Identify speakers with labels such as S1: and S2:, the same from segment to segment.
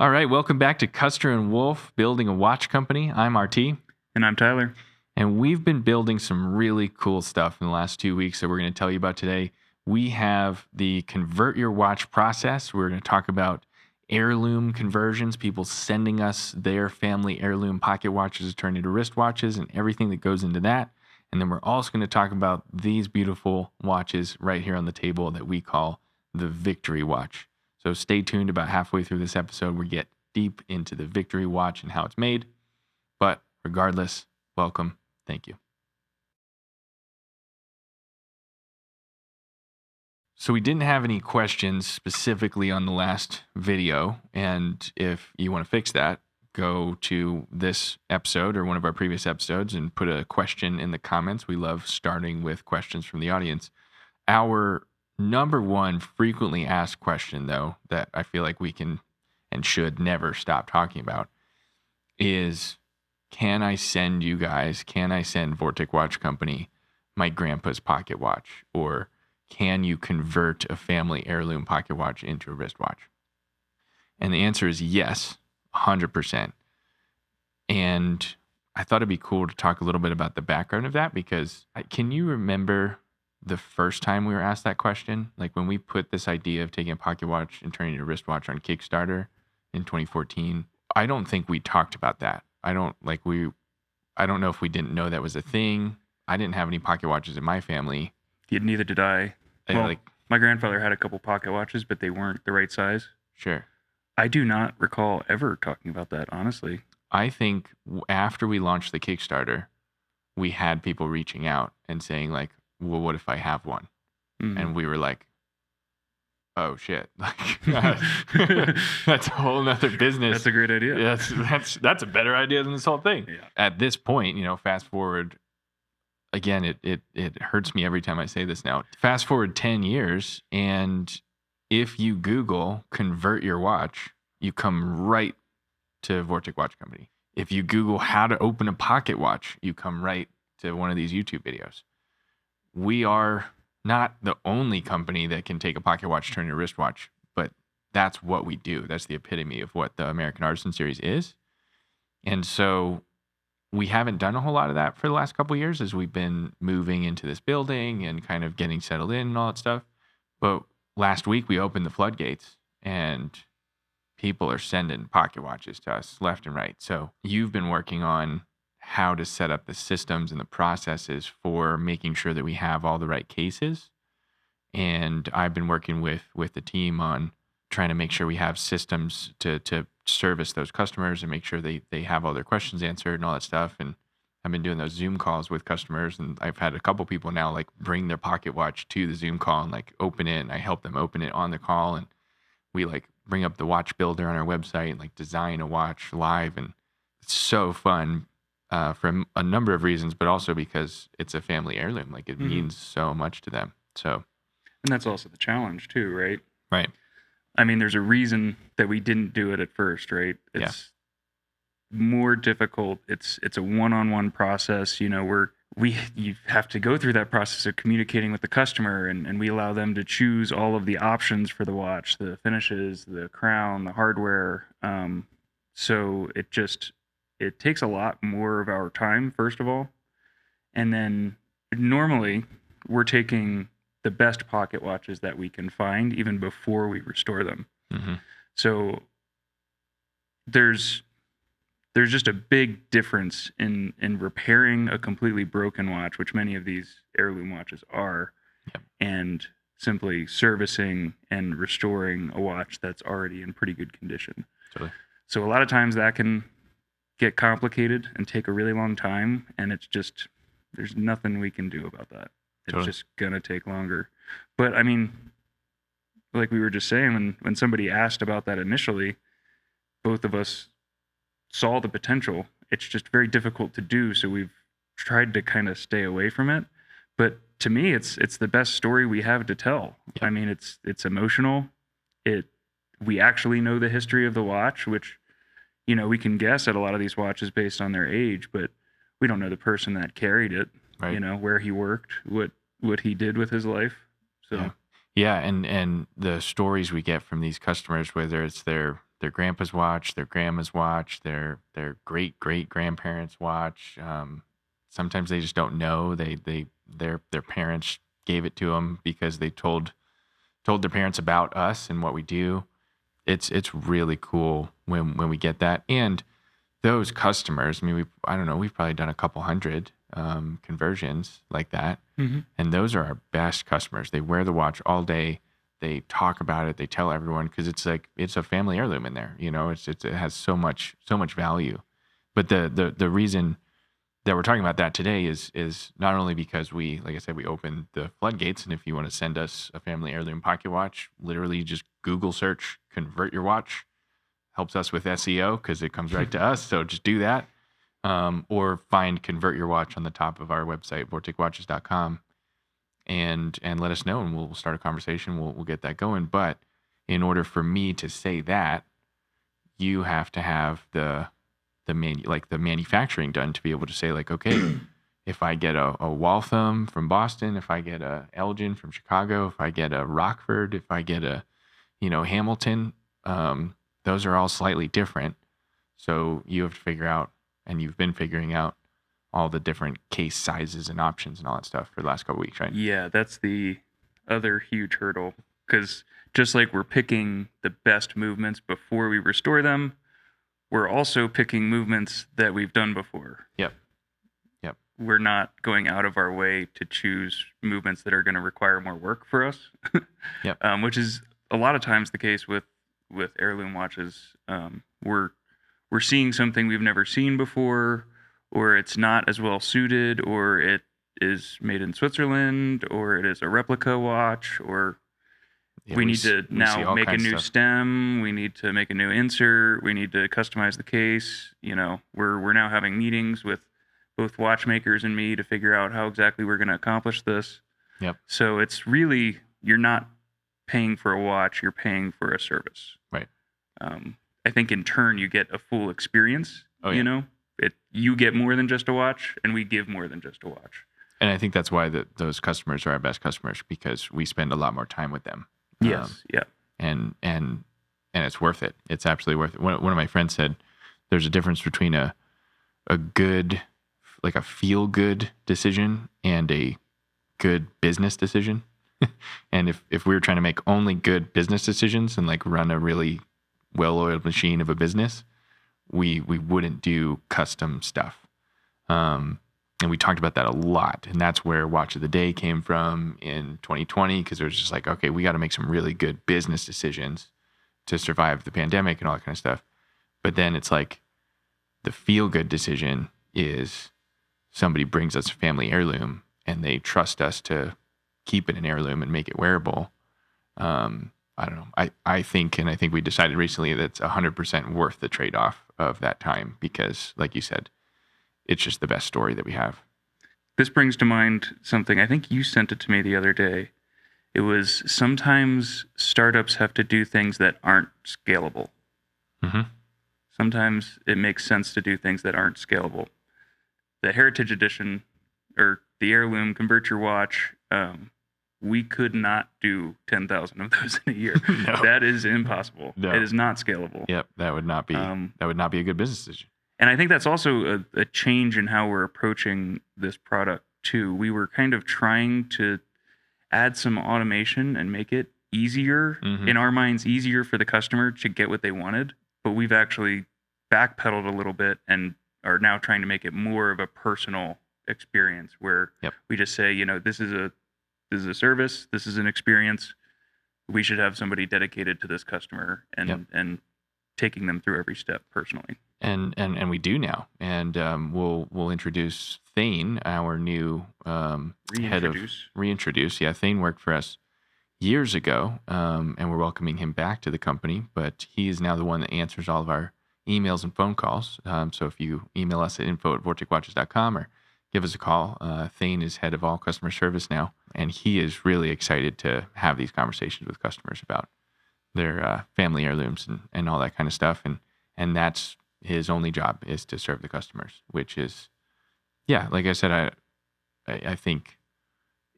S1: All right, welcome back to Custer and Wolfe, building a watch company. I'm RT.
S2: And I'm Tyler.
S1: And we've been building some really cool stuff in the last 2 weeks that we're going to tell you about today. We have the convert your watch process. We're going to talk about heirloom conversions, people sending us their family heirloom pocket watches to turn into wristwatches and everything that goes into that. And then we're also going to talk about these beautiful watches right here on the table that we call the Victory Watch. So stay tuned. About halfway through this episode, we get deep into the Victory Watch and how it's made. But regardless, welcome. Thank you. So we didn't have any questions specifically on the last video. And if you want to fix that, go to this episode or one of our previous episodes and put a question in the comments. We love starting with questions from the audience. Our number one frequently asked question, though, that I feel like we can and should never stop talking about is, can I send Vortic Watch Company my grandpa's pocket watch? Or can you convert a family heirloom pocket watch into a wristwatch? And the answer is yes, 100%. And I thought it'd be cool to talk a little bit about the background of that, because can you remember the first time we were asked that question? Like when we put this idea of taking a pocket watch and turning it into a wristwatch on Kickstarter in 2014, I don't think we talked about that. I don't know if we didn't know that was a thing. I didn't have any pocket watches in my family.
S2: Neither did I. My grandfather had a couple pocket watches, but they weren't the right size.
S1: Sure.
S2: I do not recall ever talking about that, honestly.
S1: I think after we launched the Kickstarter, we had people reaching out and saying like, well, what if I have one? Mm-hmm. And we were like, oh shit, like that's a whole nother business.
S2: That's a great idea.
S1: That's a better idea than this whole thing.
S2: Yeah.
S1: At this point, fast forward, again, it hurts me every time I say this now. Fast forward 10 years, and if you Google convert your watch, you come right to Vortic Watch Company. If you Google how to open a pocket watch, you come right to one of these YouTube videos. We are not the only company that can take a pocket watch, turn into a wristwatch, but that's what we do. That's the epitome of what the American Artisan Series is. And so we haven't done a whole lot of that for the last couple of years as we've been moving into this building and kind of getting settled in and all that stuff. But last week we opened the floodgates and people are sending pocket watches to us left and right. So you've been working on how to set up the systems and the processes for making sure that we have all the right cases. And I've been working with the team on trying to make sure we have systems to service those customers and make sure they have all their questions answered and all that stuff. And I've been doing those Zoom calls with customers, and I've had a couple people now like bring their pocket watch to the Zoom call and like open it, and I help them open it on the call, and we like bring up the watch builder on our website and like design a watch live. And it's so fun for a number of reasons, but also because it's a family heirloom. Like it means so much to them. So,
S2: and that's also the challenge too, right?
S1: Right.
S2: I mean, there's a reason that we didn't do it at first, right? It's more difficult. It's a one-on-one process. You have to go through that process of communicating with the customer, and we allow them to choose all of the options for the watch, the finishes, the crown, the hardware. So it takes a lot more of our time, first of all. And then normally we're taking the best pocket watches that we can find even before we restore them. Mm-hmm. So there's just a big difference in repairing a completely broken watch, which many of these heirloom watches are, and simply servicing and restoring a watch that's already in pretty good condition.
S1: Totally.
S2: So a lot of times that can get complicated and take a really long time, and it's just, there's nothing we can do about that. It's just gonna take longer. But I mean, like we were just saying, when somebody asked about that initially, both of us saw the potential. It's just very difficult to do, so we've tried to kind of stay away from it. But to me, it's the best story we have to tell. Yep. I mean, it's emotional. We actually know the history of the watch, which, we can guess at a lot of these watches based on their age, but we don't know the person that carried it. Right. Where he worked, what he did with his life. So
S1: yeah, and the stories we get from these customers, whether it's their grandpa's watch, their grandma's watch, their great grandparents' watch. Sometimes they just don't know. Their parents gave it to them because they told their parents about us and what we do. It's really cool when we get that. And those customers, I mean, I don't know, we've probably done a couple hundred conversions like that.
S2: Mm-hmm.
S1: And those are our best customers. They wear the watch all day. They talk about it. They tell everyone because it's like it's a family heirloom in there. You know, it has so much value. But the reason that we're talking about that today is not only because we, like I said, we opened the floodgates, and if you want to send us a family heirloom pocket watch, literally just Google search "convert your watch." Helps us with SEO because it comes right to us. So just do that, or find "convert your watch" on the top of our website, vorticwatches.com, and let us know, and we'll start a conversation. We'll get that going. But in order for me to say that, you have to have the manufacturing done to be able to say, like, okay, if I get a Waltham from Boston, if I get a Elgin from Chicago, if I get a Rockford, if I get a Hamilton, those are all slightly different. So you have to figure out, and you've been figuring out, all the different case sizes and options and all that stuff for the last couple of weeks, right?
S2: Yeah, that's the other huge hurdle, because just like we're picking the best movements before we restore them, we're also picking movements that we've done before.
S1: Yep.
S2: We're not going out of our way to choose movements that are going to require more work for us.
S1: Yep.
S2: Which is a lot of times the case with heirloom watches. We're seeing something we've never seen before, or it's not as well suited, or it is made in Switzerland, or it is a replica watch, or we need to now make a new stem. We need to make a new insert. We need to customize the case. We're now having meetings with both watchmakers and me to figure out how exactly we're going to accomplish this.
S1: Yep.
S2: So it's really, you're not paying for a watch, you're paying for a service.
S1: Right.
S2: I think in turn you get a full experience.
S1: Oh, yeah.
S2: You get more than just a watch, and we give more than just a watch.
S1: And I think that's why those customers are our best customers, because we spend a lot more time with them.
S2: Yes. Yeah.
S1: And it's worth it. It's absolutely worth it. One of my friends said there's a difference between a good, like a feel good decision and a good business decision. And if we were trying to make only good business decisions and like run a really well-oiled machine of a business, we wouldn't do custom stuff. And we talked about that a lot. And that's where Watch of the Day came from in 2020, because it was just like, okay, we got to make some really good business decisions to survive the pandemic and all that kind of stuff. But then it's like the feel-good decision is somebody brings us a family heirloom and they trust us to keep it an heirloom and make it wearable. I don't know. I think we decided recently that it's 100% worth the trade-off of that time, because like you said, it's just the best story that we have.
S2: This brings to mind something. I think you sent it to me the other day. It was, sometimes startups have to do things that aren't scalable.
S1: Mm-hmm.
S2: Sometimes it makes sense to do things that aren't scalable. The Heritage Edition, or the Heirloom Convert Your Watch, we could not do 10,000 of those in a year.
S1: No.
S2: That is impossible.
S1: No.
S2: It is not scalable.
S1: Yep, that would not be a good business decision.
S2: And I think that's also a change in how we're approaching this product too. We were kind of trying to add some automation and make it easier, in our minds, easier for the customer to get what they wanted. But we've actually backpedaled a little bit and are now trying to make it more of a personal experience, where we just say, this is a service, this is an experience. We should have somebody dedicated to this customer and taking them through every step personally.
S1: And we do now. And we'll introduce Thane, our new head of reintroduce. Yeah, Thane worked for us years ago, and we're welcoming him back to the company. But he is now the one that answers all of our emails and phone calls. So if you email us at info@vorticwatches.com or give us a call, Thane is head of all customer service now, and he is really excited to have these conversations with customers about their family heirlooms and all that kind of stuff. And that's his only job, is to serve the customers, which is, yeah, like I said, I think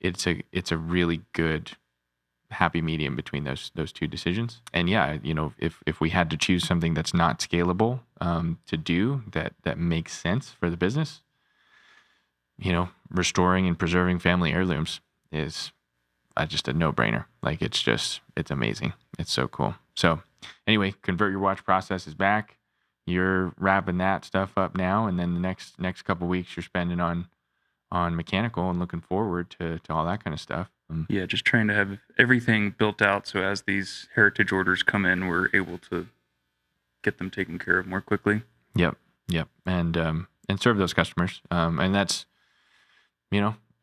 S1: it's a really good happy medium between those two decisions. And yeah, if we had to choose something that's not scalable to do that makes sense for the business, restoring and preserving family heirlooms is just a no-brainer. Like it's amazing. It's so cool. So anyway, convert your watch process is back. You're wrapping that stuff up now, and then the next couple weeks you're spending on mechanical and looking forward to all that kind of stuff.
S2: Yeah, just trying to have everything built out so as these heritage orders come in, we're able to get them taken care of more quickly.
S1: Yep, and serve those customers. And that's,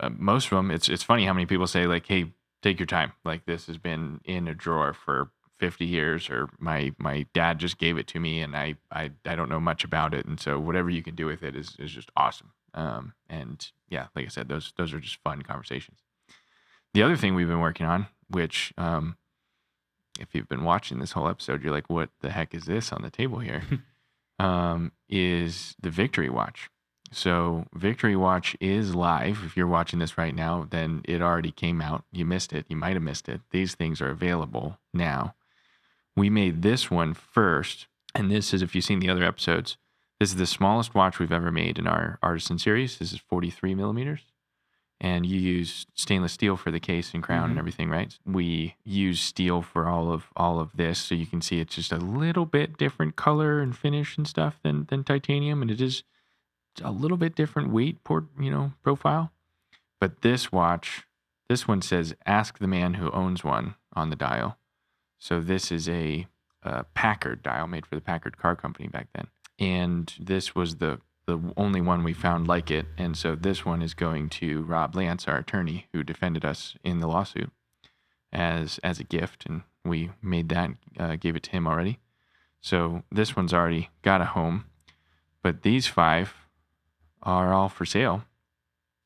S1: most of them. It's funny how many people say like, "Hey, take your time. Like this has been in a drawer for 50 years, or my dad just gave it to me, and I don't know much about it, and so whatever you can do with it is just awesome." And yeah, like I said, those are just fun conversations. The other thing we've been working on, which if you've been watching this whole episode, you're like, what the heck is this on the table here? Is the Victory Watch. So Victory Watch is live. If you're watching this right now, then it already came out. You missed it. You might have missed it. These things are available now. We made this one first, and this is, if you've seen the other episodes, this is the smallest watch we've ever made in our Artisan series. This is 43 millimeters. And you use stainless steel for the case and crown and everything, right? We use steel for all of this, so you can see it's just a little bit different color and finish and stuff than titanium, and it is a little bit different weight profile. But this watch, this one says "Ask the man who owns one" on the dial. So this is a Packard dial made for the Packard car company back then, and this was the only one we found like it. And so this one is going to Rob Lance, our attorney, who defended us in the lawsuit, as a gift. And we made that, gave it to him already. So this one's already got a home. But these 5 are all for sale.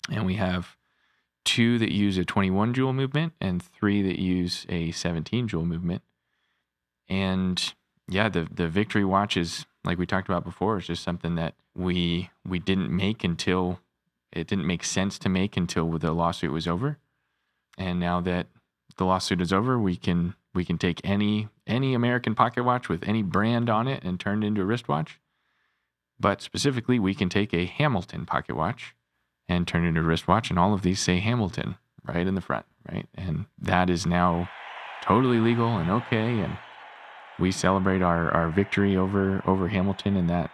S1: And we have 2 that use a 21 jewel movement and 3 that use a 17 jewel movement. And yeah, the Victory Watch is, like we talked about before, is just something that we didn't make until it didn't make sense to make until the lawsuit was over. And now that the lawsuit is over, we can take any American pocket watch with any brand on it and turn it into a wristwatch. But specifically, we can take a Hamilton pocket watch and turn it into a wristwatch, and all of these say Hamilton right in the front, right? And that is now totally legal and okay, and we celebrate our victory over Hamilton in that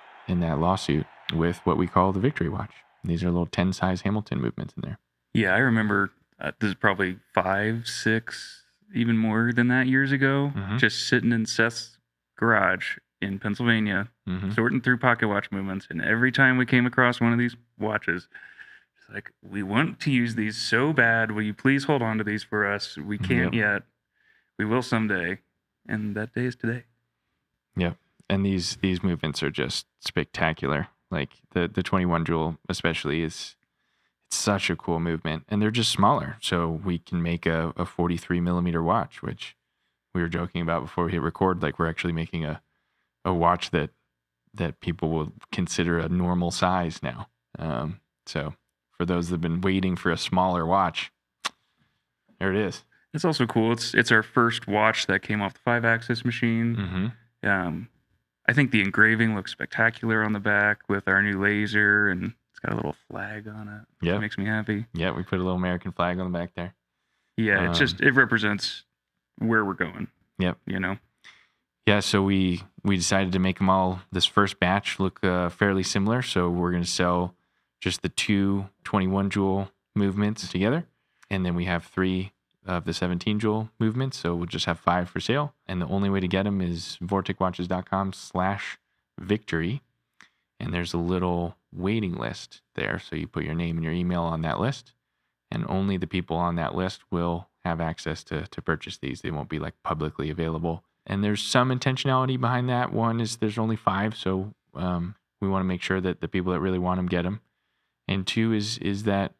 S1: lawsuit with what we call the Victory Watch. These are little 10-size Hamilton movements in there.
S2: Yeah, I remember this is probably 5, 6, even more than that years ago, just sitting in Seth's garage in Pennsylvania, sorting through pocket watch movements. And every time we came across one of these watches, it's like, we want to use these so bad. Will you please hold on to these for us? We can't yet. We will someday. And that day is today.
S1: Yeah. And these movements are just spectacular. Like the 21 jewel especially it's such a cool movement, and they're just smaller. So we can make a 43 millimeter watch, which we were joking about before we hit record. Like we're actually making a watch that people will consider a normal size now. So for those that have been waiting for a smaller watch, there it is.
S2: It's also cool. It's our first watch that came off the 5-axis machine. I think the engraving looks spectacular on the back with our new laser, and it's got a little flag on it.
S1: Yeah,
S2: it makes me happy.
S1: Yeah, we put a little American flag on the back there.
S2: Yeah, it represents where we're going.
S1: Yep. Yeah, so we decided to make them all, this first batch, look fairly similar. So we're going to sell just the 2 21 jewel movements together, and then we have 3 of the 17 jewel movements. So we'll just have 5 for sale. And the only way to get them is vorticwatches.com/victory. And there's a little waiting list there. So you put your name and your email on that list, and only the people on that list will have access to purchase these. They won't be like publicly available. And there's some intentionality behind that. One is there's only 5. So we want to make sure that the people that really want them get them. And 2 is that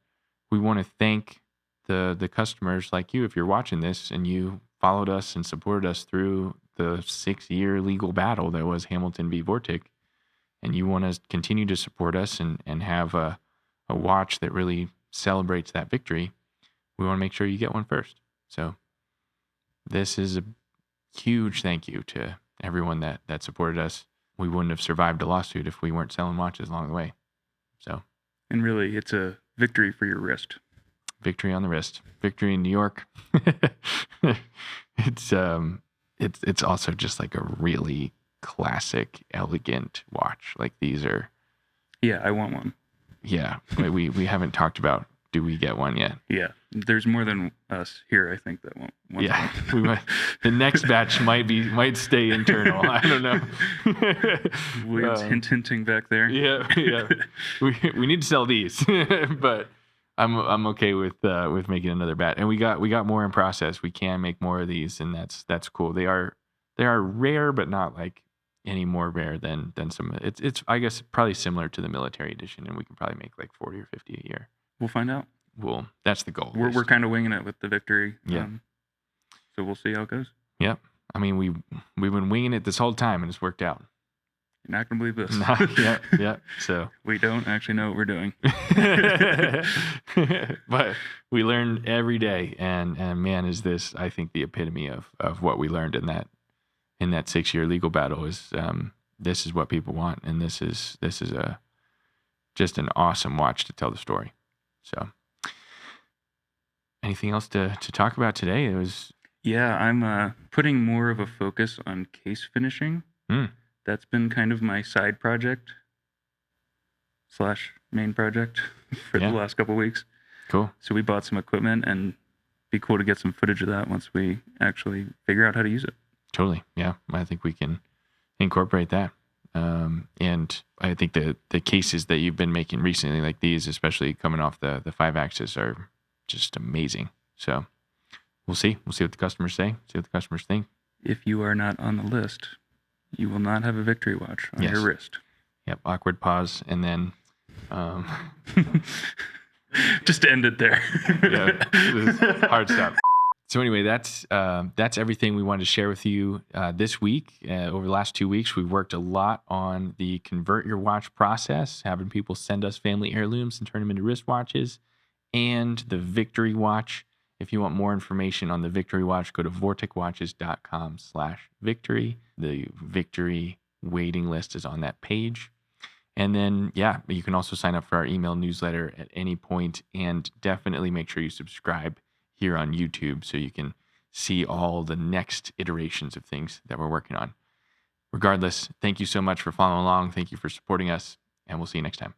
S1: we want to thank the customers like you. If you're watching this and you followed us and supported us through the 6-year legal battle that was Hamilton v. Vortic, and you want to continue to support us and have a watch that really celebrates that victory, we want to make sure you get one first. So this is a huge thank you to everyone that supported us. We wouldn't have survived a lawsuit if we weren't selling watches along the way. So,
S2: and really, it's a victory for your wrist.
S1: Victory on the wrist. Victory in New York. It's also just like a really classic, elegant watch. Like these are.
S2: Yeah, I want one.
S1: Yeah, we haven't talked about do we get one yet.
S2: Yeah, there's more than us here, I think, that won't.
S1: Yeah, the next batch might stay internal. I don't know.
S2: William's hinting back there.
S1: Yeah. We need to sell these, but I'm okay with making another batch. And we got more in process. We can make more of these, and that's cool. They are rare, but not like any more rare than some. It's I guess probably similar to the military edition, and we can probably make like 40 or 50 a year.
S2: We'll find out.
S1: That's the goal.
S2: We're kind of winging it with the victory.
S1: Yeah.
S2: So we'll see how it goes.
S1: Yep. I mean, we've been winging it this whole time, and it's worked out.
S2: You're not gonna believe this.
S1: Yeah. So
S2: we don't actually know what we're doing.
S1: But we learn every day, and man, is this, I think, the epitome of what we learned in that 6-year legal battle is this is what people want, and this is just an awesome watch to tell the story. So, anything else to talk about today? It was
S2: I'm putting more of a focus on case finishing. That's been kind of my side project / main project for the last couple of weeks.
S1: Cool.
S2: So we bought some equipment, and it'd be cool to get some footage of that once we actually figure out how to use it.
S1: Totally. Yeah. I think we can incorporate that. And I think the cases that you've been making recently, like these, especially coming off the 5-axis, are just amazing. So we'll see. We'll see what the customers say, see what the customers think.
S2: If you are not on the list, you will not have a victory watch on your wrist.
S1: Yep. Awkward pause. And then,
S2: just to end it there.
S1: Yeah. Hard stop. So anyway, that's everything we wanted to share with you this week. Over the last 2 weeks, we've worked a lot on the convert your watch process, having people send us family heirlooms and turn them into wristwatches, and the Victory Watch. If you want more information on the Victory Watch, go to vorticwatches.com/victory. The Victory waiting list is on that page. And then, you can also sign up for our email newsletter at any point, and definitely make sure you subscribe here on YouTube so you can see all the next iterations of things that we're working on. Regardless, thank you so much for following along. Thank you for supporting us, and we'll see you next time.